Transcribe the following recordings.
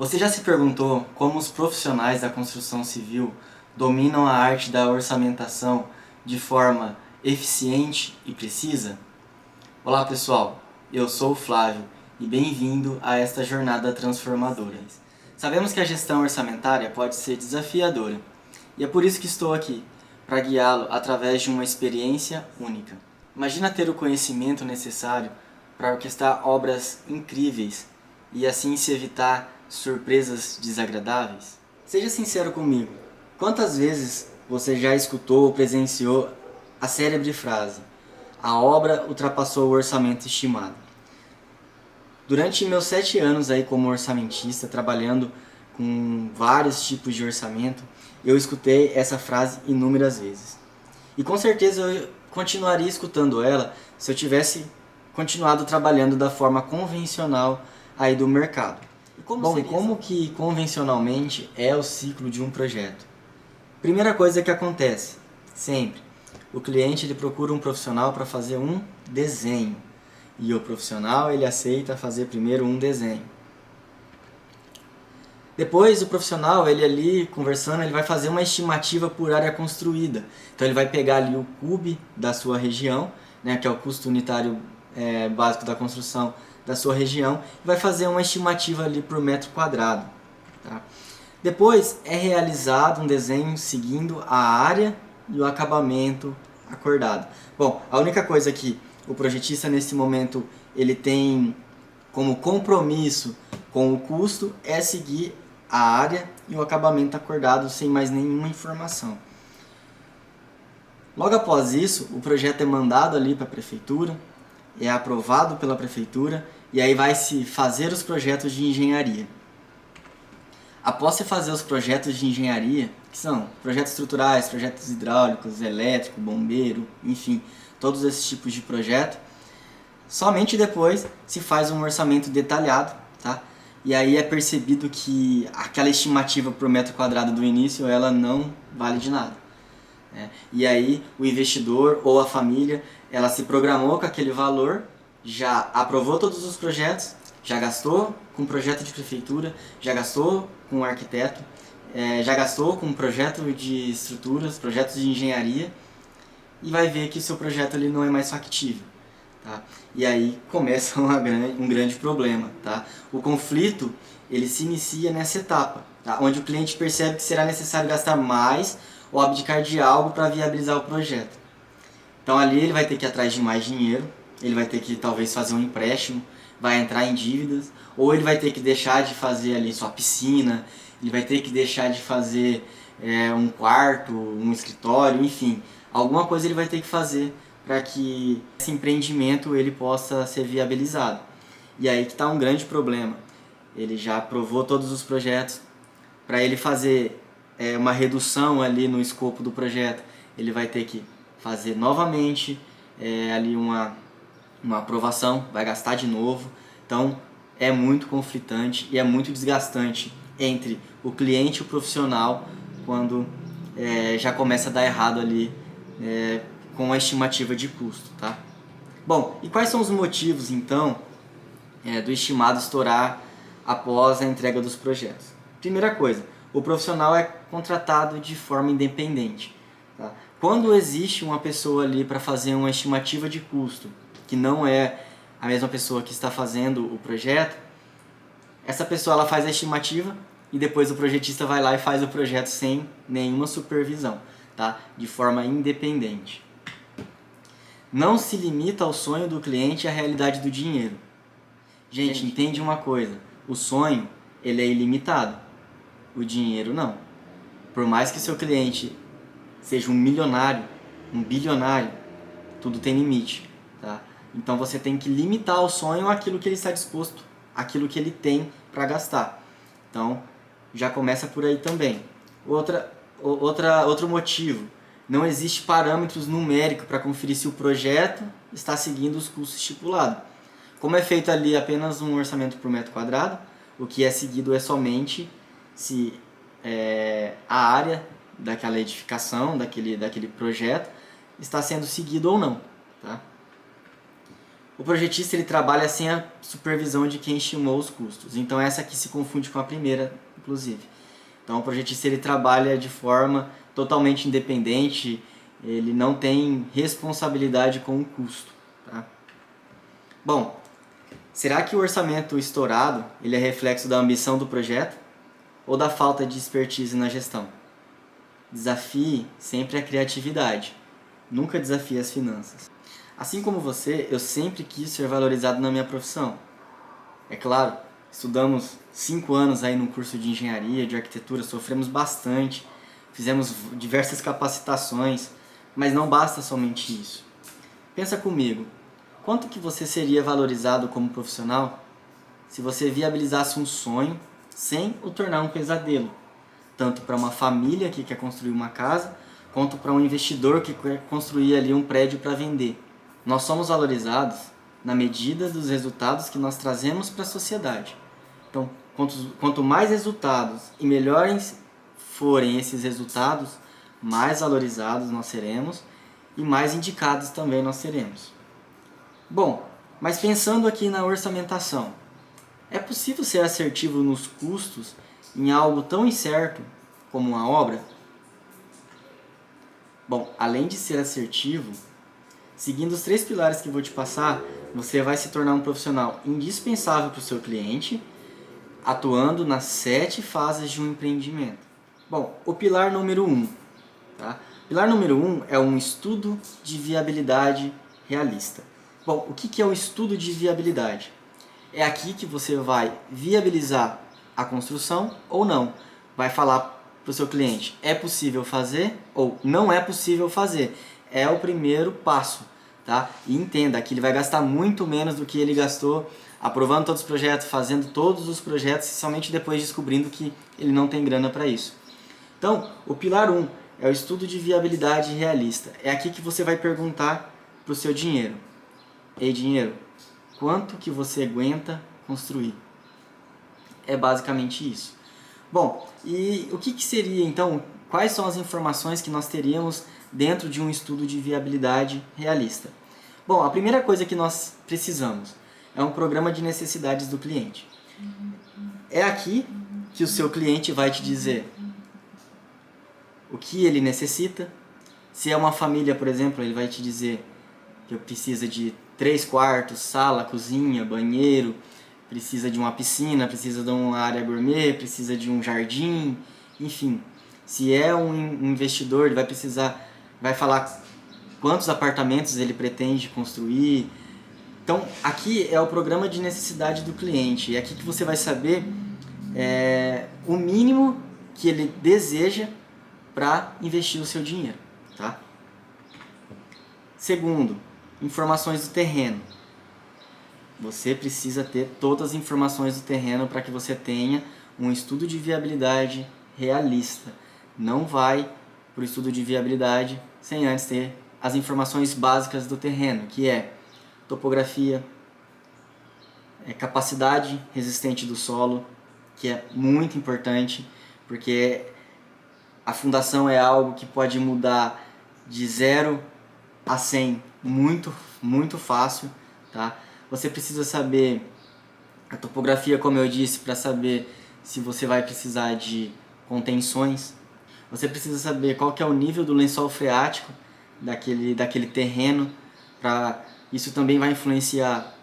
Você já se perguntou como os profissionais da construção civil dominam a arte da orçamentação de forma eficiente e precisa? Olá pessoal, eu sou o Flávio e bem-vindo a esta jornada transformadora. Sabemos que a gestão orçamentária pode ser desafiadora e é por isso que estou aqui, para guiá-lo através de uma experiência única. Imagina ter o conhecimento necessário para orquestrar obras incríveis e assim se evitar surpresas desagradáveis? Seja sincero comigo, quantas vezes você já escutou ou presenciou a célebre frase: a obra ultrapassou o orçamento estimado? Durante meus 7 anos aí como orçamentista, trabalhando com vários tipos de orçamento, eu escutei essa frase inúmeras vezes. E com certeza eu continuaria escutando ela se eu tivesse continuado trabalhando da forma convencional aí do mercado. Como que convencionalmente é o ciclo de um projeto? Primeira coisa que acontece, sempre, o cliente ele procura um profissional para fazer um desenho. E o profissional ele aceita fazer primeiro um desenho. Depois o profissional, ele ali conversando, ele vai fazer uma estimativa por área construída. Então ele vai pegar ali o CUB da sua região, né, que é o custo unitário básico da construção da sua região, e vai fazer uma estimativa ali por metro quadrado. Tá? Depois é realizado um desenho seguindo a área e o acabamento acordado. Bom, a única coisa que o projetista nesse momento ele tem como compromisso com o custo é seguir a área e o acabamento acordado sem mais nenhuma informação. Logo após isso, o projeto é mandado ali para a prefeitura, é aprovado pela prefeitura e aí vai se fazer os projetos de engenharia. Após se fazer os projetos de engenharia, que são projetos estruturais, projetos hidráulicos, elétrico, bombeiro, enfim, todos esses tipos de projeto, somente depois se faz um orçamento detalhado, tá? E aí é percebido que aquela estimativa por metro quadrado do início, ela não vale de nada. Né? E aí o investidor ou a família, ela se programou com aquele valor, já aprovou todos os projetos, já gastou com projeto de prefeitura, já gastou com arquiteto, já gastou com projeto de estruturas, projetos de engenharia, e vai ver que o seu projeto ali não é mais factível. Tá? E aí começa um grande problema. Tá? O conflito ele se inicia nessa etapa, tá? Onde o cliente percebe que será necessário gastar mais ou abdicar de algo para viabilizar o projeto. Então ali ele vai ter que ir atrás de mais dinheiro, ele vai ter que talvez fazer um empréstimo, vai entrar em dívidas, ou ele vai ter que deixar de fazer ali sua piscina, ele vai ter que deixar de fazer um quarto, um escritório, enfim, alguma coisa ele vai ter que fazer para que esse empreendimento ele possa ser viabilizado. E aí que está um grande problema. Ele já aprovou todos os projetos, para ele fazer uma redução ali no escopo do projeto, ele vai ter que fazer novamente ali uma aprovação, vai gastar de novo. Então é muito conflitante e é muito desgastante entre o cliente e o profissional quando já começa a dar errado ali com a estimativa de custo. Tá? Bom, e quais são os motivos então do estimado estourar após a entrega dos projetos? Primeira coisa, o profissional é contratado de forma independente. Tá? Quando existe uma pessoa ali para fazer uma estimativa de custo, que não é a mesma pessoa que está fazendo o projeto, essa pessoa ela faz a estimativa e depois o projetista vai lá e faz o projeto sem nenhuma supervisão, tá? De forma independente. Não se limita ao sonho do cliente e à realidade do dinheiro. Gente, entende uma coisa, o sonho ele é ilimitado, o dinheiro não. Por mais que seu cliente seja um milionário, um bilionário, tudo tem limite. Tá? Então você tem que limitar o sonho àquilo que ele está disposto, àquilo que ele tem para gastar. Então já começa por aí também. Outro motivo, não existe parâmetros numéricos para conferir se o projeto está seguindo os custos estipulados. Como é feito ali apenas um orçamento por metro quadrado, o que é seguido é somente se a área daquela edificação, daquele projeto, está sendo seguido ou não. Tá? O projetista ele trabalha sem a supervisão de quem estimou os custos. Então essa aqui se confunde com a primeira, inclusive. Então o projetista ele trabalha de forma totalmente independente, ele não tem responsabilidade com o custo. Tá? Bom, será que o orçamento estourado ele é reflexo da ambição do projeto ou da falta de expertise na gestão? Desafie sempre a criatividade, nunca desafie as finanças. Assim como você, eu sempre quis ser valorizado na minha profissão. É claro, estudamos 5 anos aí no curso de engenharia, de arquitetura, sofremos bastante, fizemos diversas capacitações, mas não basta somente isso. Pensa comigo, quanto que você seria valorizado como profissional se você viabilizasse um sonho sem o tornar um pesadelo, tanto para uma família que quer construir uma casa, quanto para um investidor que quer construir ali um prédio para vender? Nós somos valorizados na medida dos resultados que nós trazemos para a sociedade. Então, quanto mais resultados e melhores forem esses resultados, mais valorizados nós seremos e mais indicados também nós seremos. Bom, mas pensando aqui na orçamentação, é possível ser assertivo nos custos em algo tão incerto como uma obra? Bom, além de ser assertivo, seguindo os 3 pilares que vou te passar, você vai se tornar um profissional indispensável para o seu cliente, atuando nas 7 fases de um empreendimento. Bom, o pilar número 1. Tá? O pilar número 1 é um estudo de viabilidade realista. Bom, o que é um estudo de viabilidade? É aqui que você vai viabilizar a construção ou não. Vai falar para o seu cliente, é possível fazer ou não é possível fazer. É o primeiro passo. Tá? E entenda que ele vai gastar muito menos do que ele gastou aprovando todos os projetos, fazendo todos os projetos e somente depois descobrindo que ele não tem grana para isso. Então, o pilar 1 é o estudo de viabilidade realista. É aqui que você vai perguntar para o seu dinheiro. Ei, dinheiro, quanto que você aguenta construir? É basicamente isso. Bom, e o que seria então, quais são as informações que nós teríamos dentro de um estudo de viabilidade realista? Bom, a primeira coisa que nós precisamos é um programa de necessidades do cliente. É aqui que o seu cliente vai te dizer o que ele necessita. Se é uma família, por exemplo, ele vai te dizer que precisa de 3 quartos, sala, cozinha, banheiro, precisa de uma piscina, precisa de uma área gourmet, precisa de um jardim, enfim. Se é um investidor, ele vai falar quantos apartamentos ele pretende construir. Então, aqui é o programa de necessidade do cliente. É aqui que você vai saber o mínimo que ele deseja para investir o seu dinheiro. Tá? Segundo, informações do terreno. Você precisa ter todas as informações do terreno para que você tenha um estudo de viabilidade realista. Não vai para o estudo de viabilidade sem antes ter as informações básicas do terreno, que é topografia, capacidade resistente do solo, que é muito importante, porque a fundação é algo que pode mudar de 0 a 100 muito, muito fácil. Tá? Você precisa saber a topografia, como eu disse, para saber se você vai precisar de contenções. Você precisa saber qual que é o nível do lençol freático daquele terreno. Isso também vai influenciar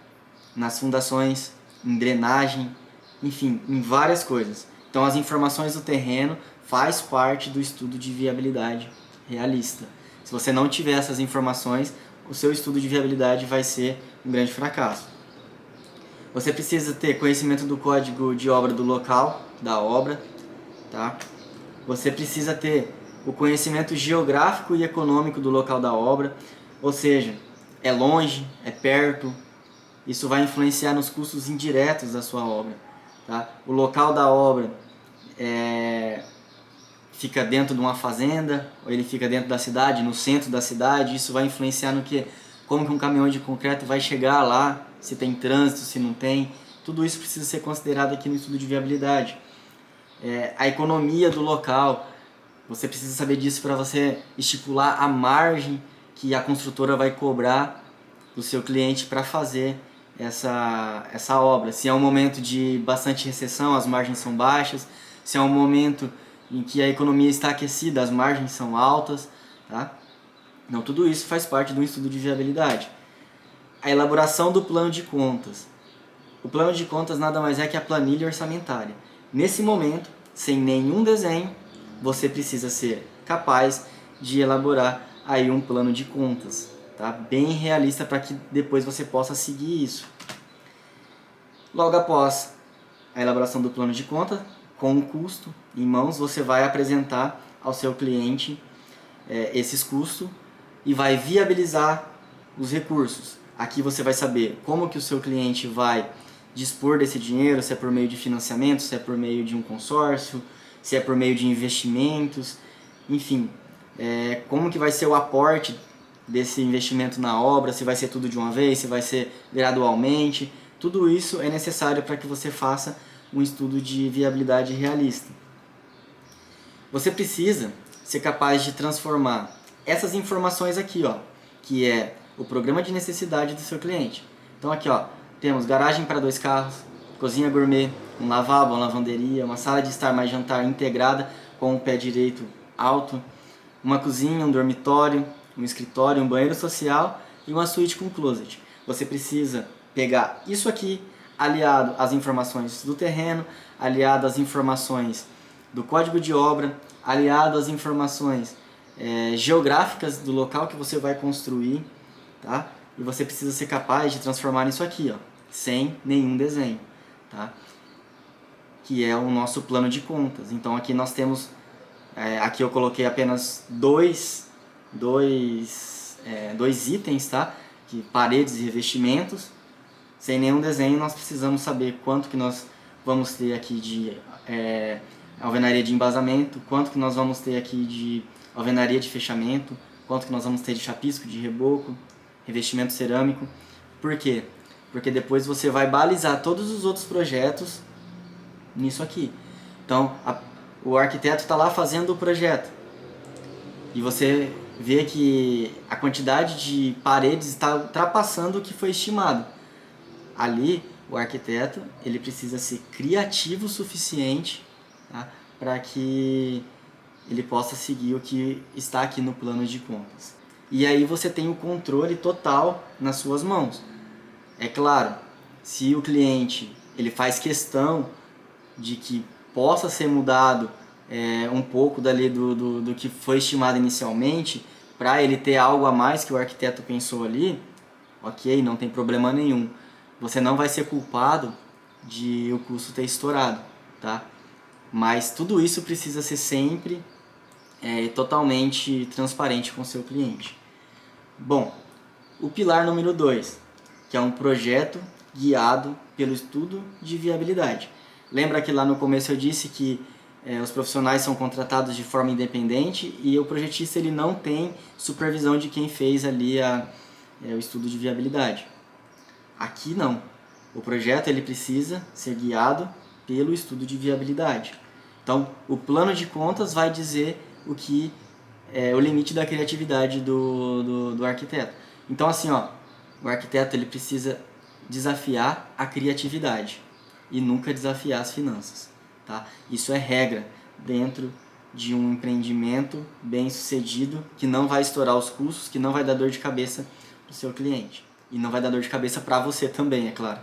nas fundações, em drenagem, enfim, em várias coisas. Então as informações do terreno faz parte do estudo de viabilidade realista. Se você não tiver essas informações, o seu estudo de viabilidade vai ser um grande fracasso. Você precisa ter conhecimento do código de obra do local, da obra, tá? Você precisa ter o conhecimento geográfico e econômico do local da obra, ou seja, é longe, é perto, isso vai influenciar nos custos indiretos da sua obra. Tá? O local da obra fica dentro de uma fazenda, ou ele fica dentro da cidade, no centro da cidade, isso vai influenciar no que, como que um caminhão de concreto vai chegar lá, se tem trânsito, se não tem, tudo isso precisa ser considerado aqui no estudo de viabilidade. A economia do local, você precisa saber disso para você estipular a margem que a construtora vai cobrar do seu cliente para fazer essa obra. Se é um momento de bastante recessão, as margens são baixas. Se é um momento em que a economia está aquecida, as margens são altas, tá? Então tudo isso faz parte do estudo de viabilidade. A elaboração do plano de contas. O plano de contas nada mais é que a planilha orçamentária. Nesse momento, sem nenhum desenho, você precisa ser capaz de elaborar aí um plano de contas, tá? Bem realista para que depois você possa seguir isso. Logo após a elaboração do plano de conta, com o custo em mãos, você vai apresentar ao seu cliente esses custos e vai viabilizar os recursos. Aqui você vai saber como que o seu cliente vai dispor desse dinheiro, se é por meio de financiamento, se é por meio de um consórcio, se é por meio de investimentos, enfim, como que vai ser o aporte desse investimento na obra, se vai ser tudo de uma vez, se vai ser gradualmente. Tudo isso é necessário para que você faça um estudo de viabilidade realista. Você precisa ser capaz de transformar essas informações aqui, ó, que é o programa de necessidade do seu cliente. Então aqui, ó, temos garagem para 2 carros, cozinha gourmet, um lavabo, uma lavanderia, uma sala de estar mais jantar integrada com um pé direito alto, uma cozinha, um dormitório, um escritório, um banheiro social e uma suíte com closet. Você precisa pegar isso aqui, aliado às informações do terreno, aliado às informações do código de obra, aliado às informações geográficas do local que você vai construir, tá? E você precisa ser capaz de transformar isso aqui, ó, sem nenhum desenho, tá? Que é o nosso plano de contas. Então aqui nós temos, aqui eu coloquei apenas dois itens, tá? Que paredes e revestimentos. Sem nenhum desenho nós precisamos saber quanto que nós vamos ter aqui de alvenaria de embasamento, quanto que nós vamos ter aqui de alvenaria de fechamento, quanto que nós vamos ter de chapisco, de reboco, revestimento cerâmico. Por quê? Porque depois você vai balizar todos os outros projetos nisso aqui. Então, o arquiteto está lá fazendo o projeto e você vê que a quantidade de paredes está ultrapassando o que foi estimado. Ali, o arquiteto ele precisa ser criativo o suficiente, tá, para que ele possa seguir o que está aqui no plano de contas. E aí você tem o controle total nas suas mãos. É claro, se o cliente ele faz questão de que possa ser mudado um pouco dali do que foi estimado inicialmente, para ele ter algo a mais que o arquiteto pensou ali, ok, não tem problema nenhum. Você não vai ser culpado de o custo ter estourado, tá? Mas tudo isso precisa ser sempre totalmente transparente com o seu cliente. Bom, o pilar número 2, que é um projeto guiado pelo estudo de viabilidade. Lembra que lá no começo eu disse que os profissionais são contratados de forma independente e o projetista ele não tem supervisão de quem fez ali o estudo de viabilidade. Aqui não. O projeto ele precisa ser guiado pelo estudo de viabilidade. Então, o plano de contas vai dizer o que é o limite da criatividade do arquiteto. Então, assim, ó, o arquiteto ele precisa desafiar a criatividade e nunca desafiar as finanças, tá? Isso é regra dentro de um empreendimento bem sucedido que não vai estourar os custos, que não vai dar dor de cabeça para o seu cliente e não vai dar dor de cabeça para você também, é claro.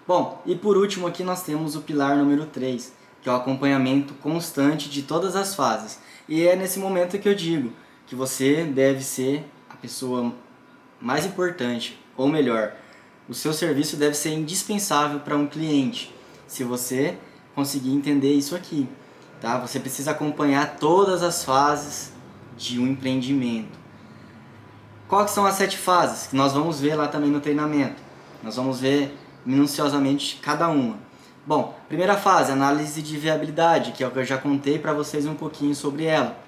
Bom, e por último aqui nós temos o pilar número 3, que é o acompanhamento constante de todas as fases. E é nesse momento que eu digo que você deve ser a pessoa mais importante, ou melhor, o seu serviço deve ser indispensável para um cliente, se você conseguir entender isso aqui, tá? Você precisa acompanhar todas as fases de um empreendimento. Quais são as 7 fases? Que nós vamos ver lá também no treinamento. Nós vamos ver minuciosamente cada uma. Bom, primeira fase, análise de viabilidade, que é o que eu já contei para vocês um pouquinho sobre ela.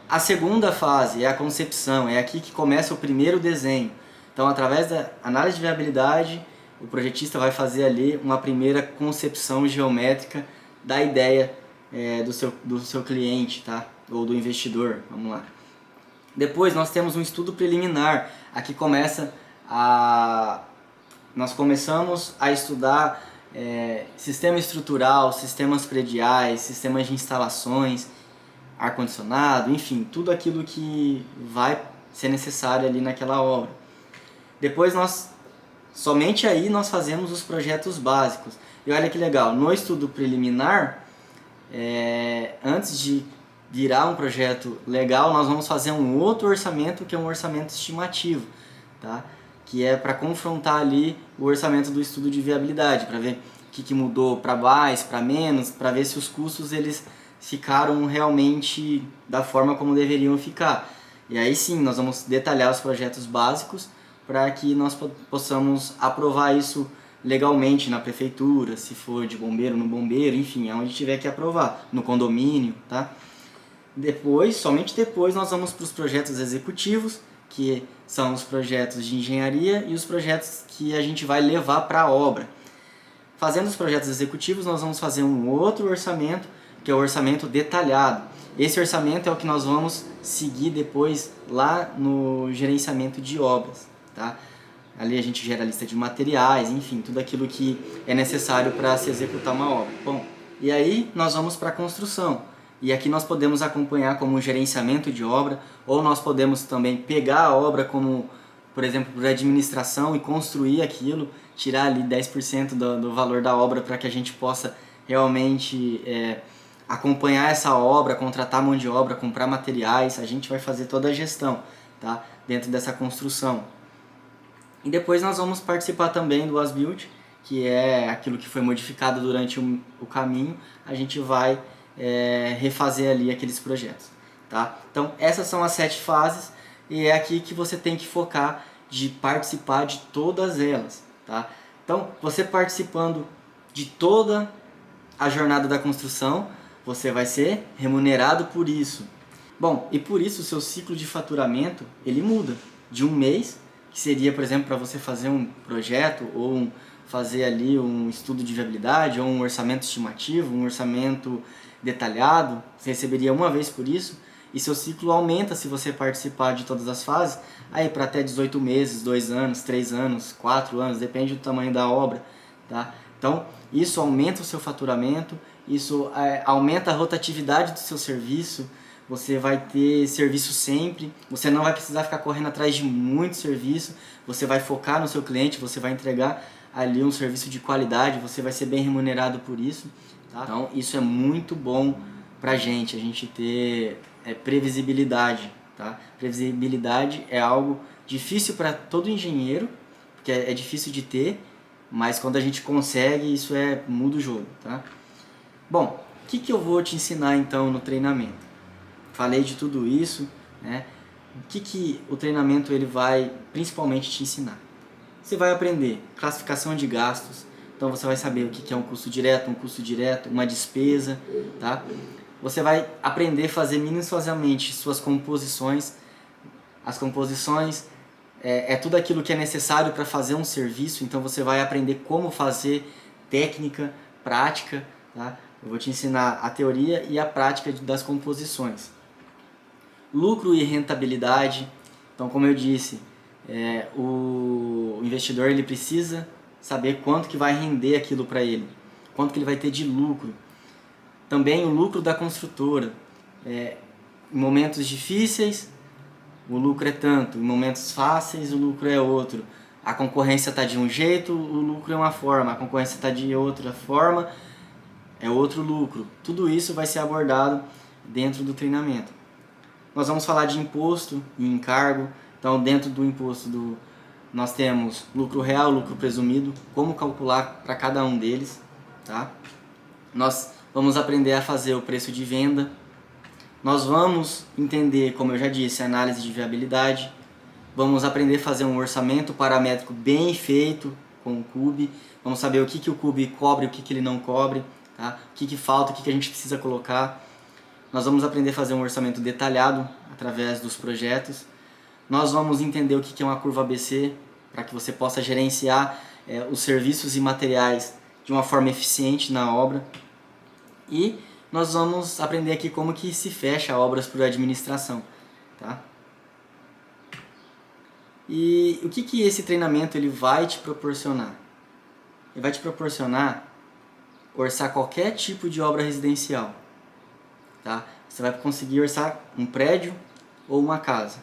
A segunda fase é a concepção, é aqui que começa o primeiro desenho. Então, através da análise de viabilidade, o projetista vai fazer ali uma primeira concepção geométrica da ideia do seu cliente, tá? Ou do investidor, vamos lá. Depois nós temos um estudo preliminar, aqui começa nós começamos a estudar sistema estrutural, sistemas prediais, sistemas de instalações, ar-condicionado, enfim, tudo aquilo que vai ser necessário ali naquela obra. Depois somente aí nós fazemos os projetos básicos. E olha que legal, no estudo preliminar, antes de virar um projeto legal, nós vamos fazer um outro orçamento, que é um orçamento estimativo, tá? Que é para confrontar ali o orçamento do estudo de viabilidade, para ver o que mudou para mais, para menos, para ver se os custos eles ficaram realmente da forma como deveriam ficar. E aí sim, nós vamos detalhar os projetos básicos para que nós possamos aprovar isso legalmente na prefeitura, se for de bombeiro, no bombeiro, enfim, aonde tiver que aprovar, no condomínio, tá? Depois, somente depois, nós vamos para os projetos executivos, que são os projetos de engenharia e os projetos que a gente vai levar para a obra. Fazendo os projetos executivos, nós vamos fazer um outro orçamento, que é o orçamento detalhado. Esse orçamento é o que nós vamos seguir depois lá no gerenciamento de obras, tá? Ali a gente gera a lista de materiais, enfim, tudo aquilo que é necessário para se executar uma obra. Bom, e aí nós vamos para a construção. E aqui nós podemos acompanhar como gerenciamento de obra, ou nós podemos também pegar a obra como, por exemplo, por administração e construir aquilo, tirar ali 10% do valor da obra para que a gente possa realmente acompanhar essa obra, contratar mão de obra, comprar materiais. A gente vai fazer toda a gestão, tá? Dentro dessa construção. E depois nós vamos participar também do as-built, que é aquilo que foi modificado durante o caminho. A gente vai refazer ali aqueles projetos, tá? Então essas são as 7 fases e é aqui que você tem que focar de participar de todas elas, tá? Então você participando de toda a jornada da construção, você vai ser remunerado por isso. Bom, e por isso o seu ciclo de faturamento ele muda de um mês, que seria, por exemplo, para você fazer um projeto ou fazer ali um estudo de viabilidade ou um orçamento estimativo, um orçamento detalhado, você receberia uma vez por isso, e seu ciclo aumenta se você participar de todas as fases, aí para até 18 meses, 2 anos, 3 anos, 4 anos, depende do tamanho da obra, tá? Então, isso aumenta o seu faturamento, isso aumenta a rotatividade do seu serviço, você vai ter serviço sempre, você não vai precisar ficar correndo atrás de muito serviço, você vai focar no seu cliente, você vai entregar ali um serviço de qualidade, você vai ser bem remunerado por isso, tá? Então isso é muito bom pra gente, a gente ter previsibilidade, tá? Previsibilidade é algo difícil para todo engenheiro, porque é difícil de ter, mas quando a gente consegue, isso muda o jogo, tá? Bom, o que eu vou te ensinar então no treinamento? Falei de tudo isso, né? O que o treinamento ele vai principalmente te ensinar? Você vai aprender classificação de gastos, então você vai saber o que é um custo direto, uma despesa, tá? Você vai aprender a fazer minuciosamente suas composições. As composições é tudo aquilo que é necessário para fazer um serviço, então você vai aprender como fazer, técnica, prática, tá? Eu vou te ensinar a teoria e a prática das composições. Lucro e rentabilidade, então como eu disse, o investidor ele precisa saber quanto que vai render aquilo para ele, quanto que ele vai ter de lucro. Também o lucro da construtora, em momentos difíceis o lucro é tanto, em momentos fáceis o lucro é outro, a concorrência está de um jeito, o lucro é uma forma, a concorrência está de outra forma, é outro lucro. Tudo isso vai ser abordado dentro do treinamento. Nós vamos falar de imposto e encargo. Então, dentro do imposto, nós temos lucro real, lucro presumido, como calcular para cada um deles, tá? Nós vamos aprender a fazer o preço de venda. Nós vamos entender, como eu já disse, a análise de viabilidade. Vamos aprender a fazer um orçamento paramétrico bem feito com o CUB. Vamos saber o que o CUB cobre e o que ele não cobre, tá? O que falta, o que a gente precisa colocar. Nós vamos aprender a fazer um orçamento detalhado através dos projetos. Nós vamos entender o que é uma curva ABC, para que você possa gerenciar os serviços e materiais de uma forma eficiente na obra. E nós vamos aprender aqui como que se fecha obras por administração, tá? E o que esse treinamento ele vai te proporcionar? Ele vai te proporcionar orçar qualquer tipo de obra residencial, tá? Você vai conseguir orçar um prédio ou uma casa.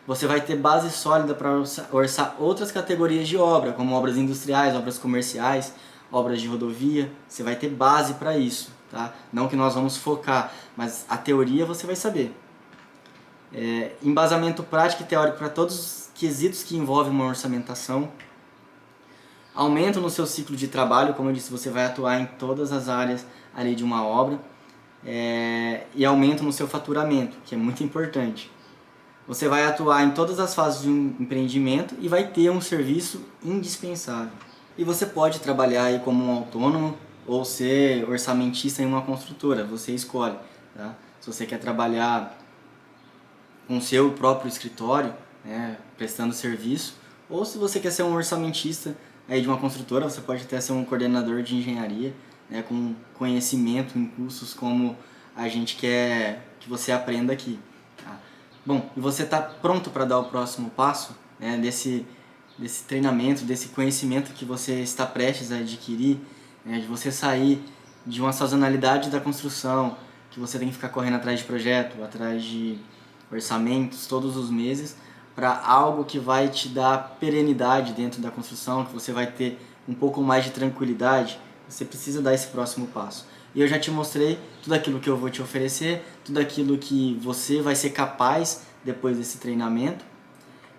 Você vai ter base sólida para orçar outras categorias de obra, como obras industriais, obras comerciais, obras de rodovia. Você vai ter base para isso, tá? Não que nós vamos focar, mas a teoria você vai saber. Embasamento prático e teórico para todos os quesitos que envolvem uma orçamentação. Aumento no seu ciclo de trabalho, como eu disse, você vai atuar em todas as áreas ali de uma obra. E aumento no seu faturamento, que é muito importante. Você vai atuar em todas as fases de um empreendimento e vai ter um serviço indispensável. E você pode trabalhar aí como um autônomo ou ser orçamentista em uma construtora, você escolhe, tá? Se você quer trabalhar com o seu próprio escritório, né, prestando serviço, ou se você quer ser um orçamentista aí de uma construtora, você pode até ser um coordenador de engenharia, né, com conhecimento em cursos como a gente quer que você aprenda aqui. Tá? Bom, e você está pronto para dar o próximo passo, né, desse treinamento, desse conhecimento que você está prestes a adquirir, né, de você sair de uma sazonalidade da construção, que você tem que ficar correndo atrás de projeto, atrás de orçamentos todos os meses, para algo que vai te dar perenidade dentro da construção, que você vai ter um pouco mais de tranquilidade. Você precisa dar esse próximo passo. E eu já te mostrei tudo aquilo que eu vou te oferecer, tudo aquilo que você vai ser capaz depois desse treinamento.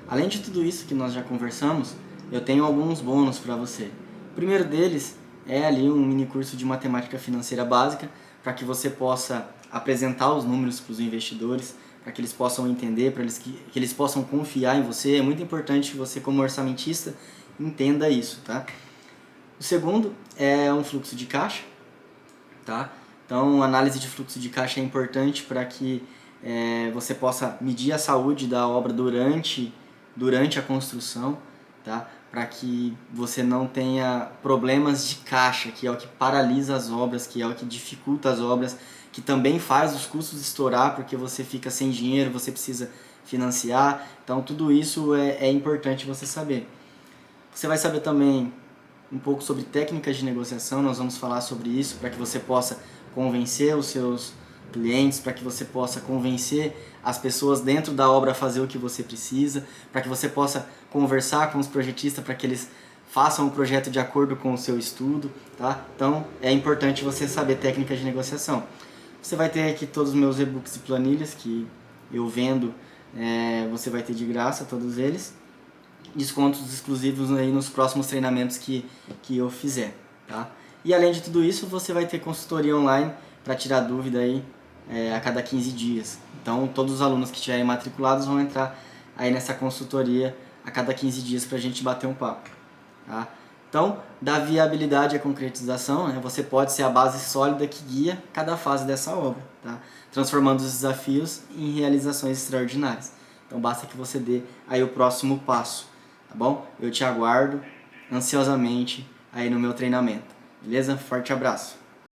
Além de tudo isso que nós já conversamos, eu tenho alguns bônus para você. O primeiro deles é ali um mini curso de matemática financeira básica, para que você possa apresentar os números para os investidores, para que eles possam entender, para que eles possam confiar em você. É muito importante que você, como orçamentista, entenda isso, tá? O segundo é um fluxo de caixa, tá? Então, análise de fluxo de caixa é importante para que você possa medir a saúde da obra durante a construção, tá? Para que você não tenha problemas de caixa, que é o que paralisa as obras, que é o que dificulta as obras, que também faz os custos estourar porque você fica sem dinheiro, você precisa financiar. Então, tudo isso é importante você saber. Você vai saber também um pouco sobre técnicas de negociação, nós vamos falar sobre isso para que você possa convencer os seus clientes, para que você possa convencer as pessoas dentro da obra a fazer o que você precisa, para que você possa conversar com os projetistas para que eles façam o projeto de acordo com o seu estudo, tá? Então é importante você saber técnicas de negociação. Você vai ter aqui todos os meus e-books e planilhas que eu vendo, você vai ter de graça todos eles. Descontos exclusivos aí nos próximos treinamentos que eu fizer, tá? E além de tudo isso, você vai ter consultoria online para tirar dúvida aí a cada 15 dias. Então, todos os alunos que estiverem matriculados vão entrar aí nessa consultoria a cada 15 dias para a gente bater um papo, tá? Então, da viabilidade à concretização, né, você pode ser a base sólida que guia cada fase dessa obra, tá? Transformando os desafios em realizações extraordinárias. Então, basta que você dê aí o próximo passo. Tá bom? Eu te aguardo ansiosamente aí no meu treinamento. Beleza? Forte abraço!